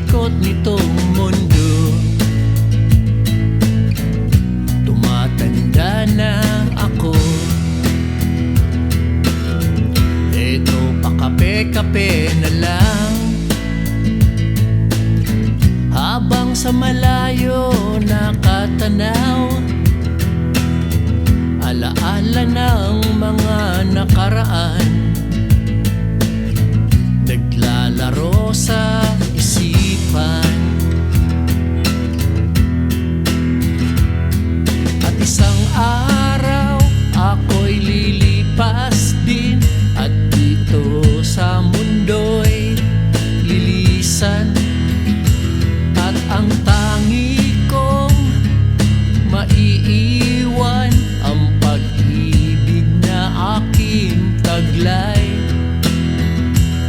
ikot nitong mundo. Tumatanda na ako. Eto pa kape-kape na lang, habang sa malayo nakatanaw, alaala ng mga nakaraan, naglalaro sa isipan. At isang araw ako'y lilipas din, at dito sa mundo'y lilisan. At ang tangi kong maiiwan, ang pag-ibig na aking taglay,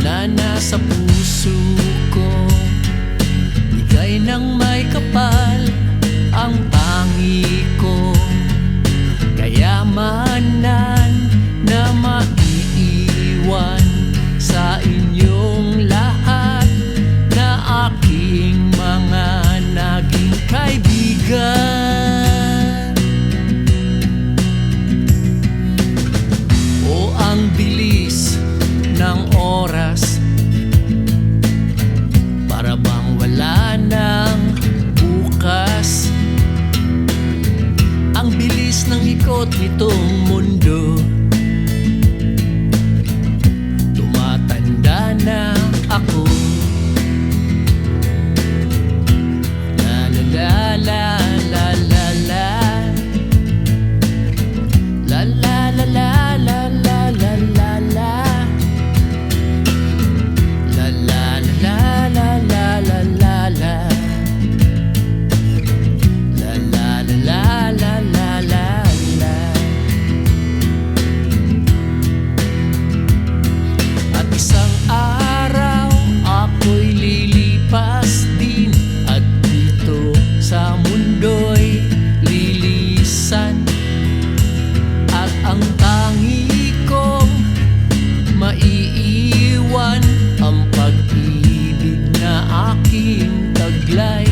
na nasa puso ko, bigay ng may kapal, ang tangi kong kayamanan na maiiwan sa inyong lahat, na aking mga naging kaibigan. O ang bilis ng oras, para bang wala nang bukas. Ang bilis ng ikot nitong mundo. Tumatanda na ako. La la la la la la la. La la la la la la la la la. La la la la la la la la. La la la la la la la. At isang araw ako'y lilipas din, at dito sa mundo'y lilisan. At ang tangi kong maiiwan, ang pag-ibig na aking taglay,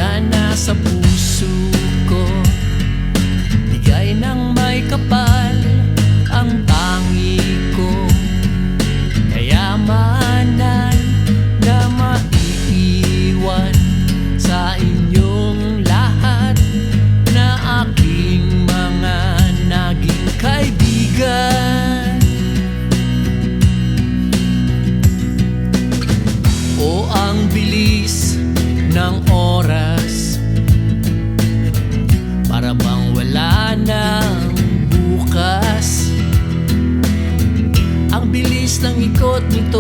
na nasa puso ko, bigay ng may kapal, ang tangi kong kayamanan na maiiwan sa inyong lahat, na aking mga naging kaibigan. O ang bilis ng oras, para bang wala nang bukas. Ang bilis ng ikot nito